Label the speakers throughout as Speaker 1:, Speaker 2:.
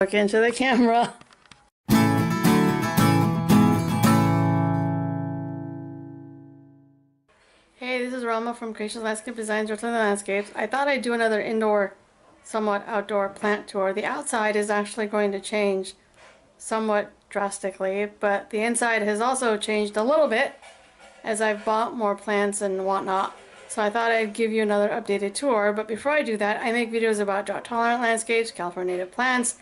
Speaker 1: Look into the camera. Hey, this is Rama from Creations Landscape Designs, Earthly Landscapes. I thought I'd do another indoor, somewhat outdoor plant tour. The outside is actually going to change somewhat drastically, but the inside has also changed a little bit as I've bought more plants and whatnot. So I thought I'd give you another updated tour, but before I do that, I make videos about drought-tolerant landscapes, California native plants,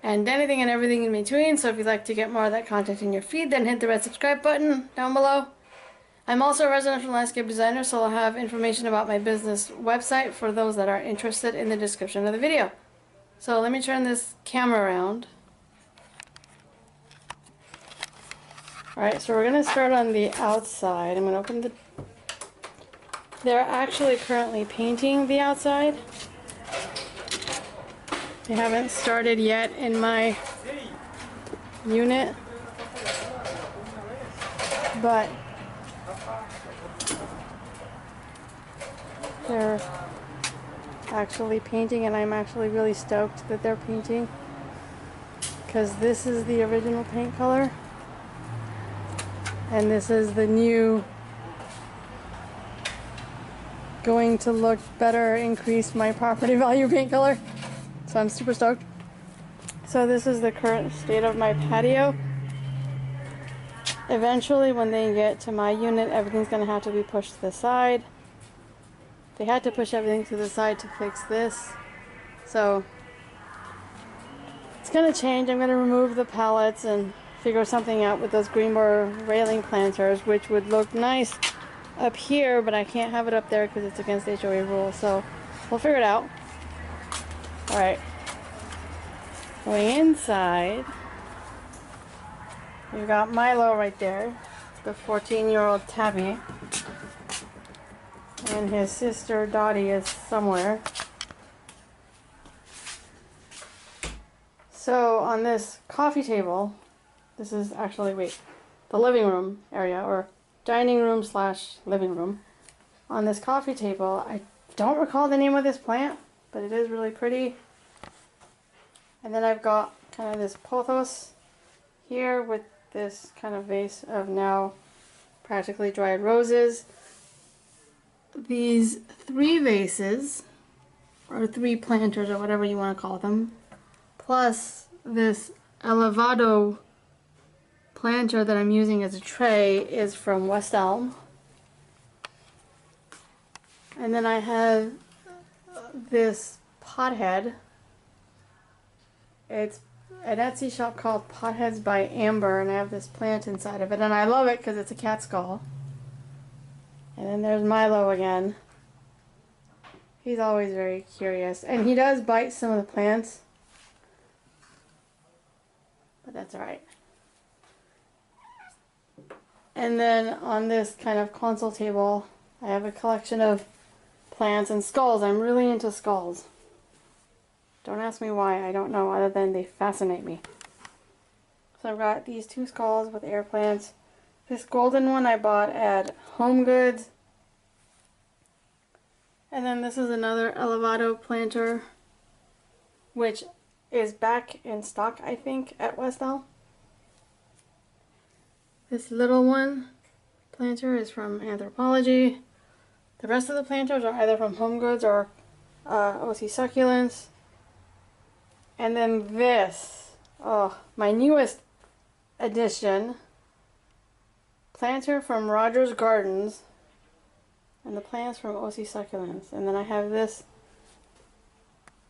Speaker 1: and anything and everything in between. So if you'd like to get more of that content in your feed, then hit the red subscribe button down below. I'm also a residential landscape designer, so I'll have information about my business website for those that are interested in the description of the video. So let me turn this camera around. Alright, so we're going to start on the outside. I'm going to open the... They're actually currently painting the outside. They haven't started yet in my unit, but they're actually painting, and I'm actually really stoked that they're painting because this is the original paint color and this is the new, going to look better, increase my property value paint color. So I'm super stoked. So this is the current state of my patio. Eventually when they get to my unit, everything's going to have to be pushed to the side. They had to push everything to the side to fix this. So it's going to change. I'm going to remove the pallets and figure something out with those greenbor railing planters, which would look nice up here, but I can't have it up there because it's against HOA rules. So we'll figure it out. Alright, going inside, we've got Milo right there, the 14-year-old Tabby, and his sister Dottie is somewhere. So on this coffee table, this is actually, the living room area, or dining room slash living room. On this coffee table, I don't recall the name of this plant, but it is really pretty. And then I've got kind of this pothos here with this kind of vase of now practically dried roses. These three vases, or three planters, or whatever you want to call them, plus this elevado planter that I'm using as a tray is from West Elm. And then I have this pothead. It's an Etsy shop called Potheads by Amber, and I have this plant inside of it, and I love it because it's a cat skull. And then there's Milo again. He's always very curious, and he does bite some of the plants, but that's alright. And then on this kind of console table, I have a collection of plants and skulls. I'm really into skulls. Don't ask me why, I don't know, other than they fascinate me. So I've got these two skulls with air plants. This golden one I bought at Home Goods. And then this is another elevado planter, which is back in stock, I think, at West Elm. This little one planter is from Anthropology. The rest of the planters are either from Home Goods or OC Succulents. And then this, oh, my newest addition, planter from Rogers Gardens, and the plants from OC Succulents. And then I have this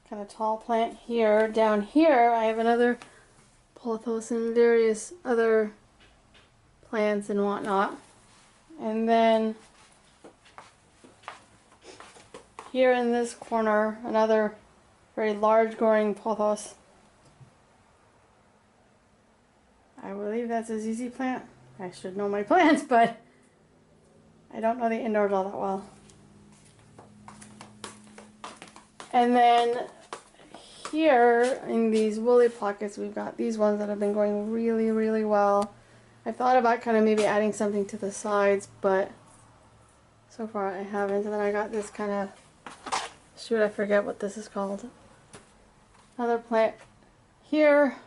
Speaker 1: kind of tall plant here. Down here I have another pothos and various other plants and whatnot. And then here in this corner, another very large growing pothos. I believe that's a ZZ plant. I should know my plants, but I don't know the indoors all that well. And then here in these woolly pockets, we've got these ones that have been going really, really well. I thought about kind of maybe adding something to the sides, but so far I haven't. And then I got this kind of, shoot, I forget what this is called. Another plant here.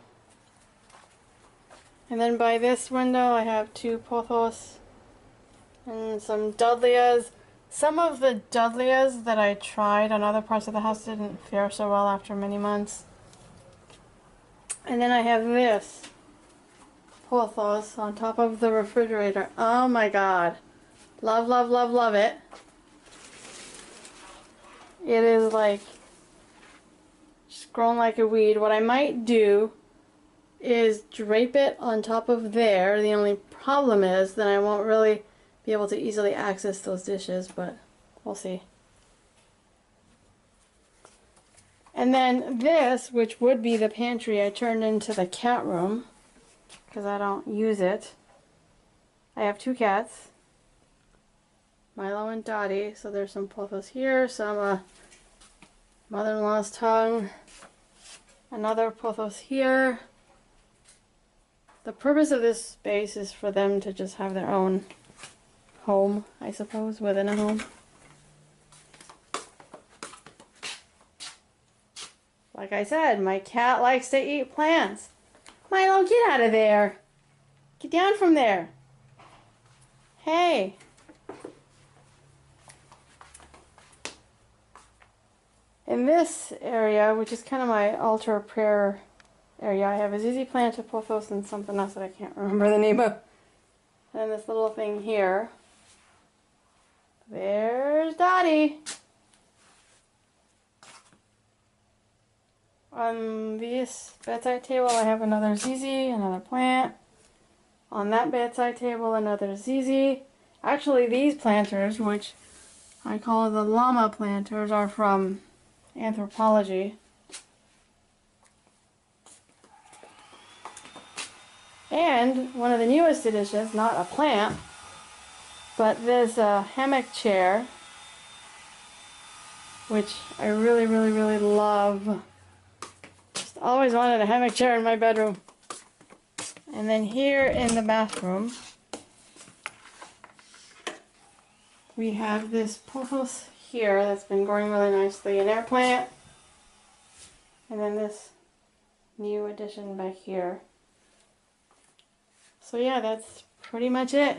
Speaker 1: And then by this window I have 2 pothos and some dahlias. Some of the dahlias that I tried on other parts of the house didn't fare so well after many months. And then I have this pothos on top of the refrigerator. Oh my god. Love, love, love, love it. It is like just grown like a weed. What I might do is drape it on top of there. The only problem is that I won't really be able to easily access those dishes, but we'll see. And then this, which would be the pantry, I turned into the cat room because I don't use it. I have 2 cats, Milo and Dottie, so there's some pothos here, some mother-in-law's tongue, another pothos here. The purpose of this space is for them to just have their own home, I suppose, within a home. Like I said, my cat likes to eat plants. Milo, get out of there. Get down from there. Hey. In this area, which is kind of my altar prayer area, I have a ZZ plant, a pothos, and something else that I can't remember the name of. And this little thing here. There's Dottie. On this bedside table I have another ZZ, another plant. On that bedside table another ZZ. Actually these planters, which I call the llama planters, are from anthropology. And one of the newest additions, not a plant, but this hammock chair, which I really, really, really love. Just always wanted a hammock chair in my bedroom. And then here in the bathroom, we have this pothos here that's been growing really nicely, an air plant, and then this new addition back here. So yeah, that's pretty much it.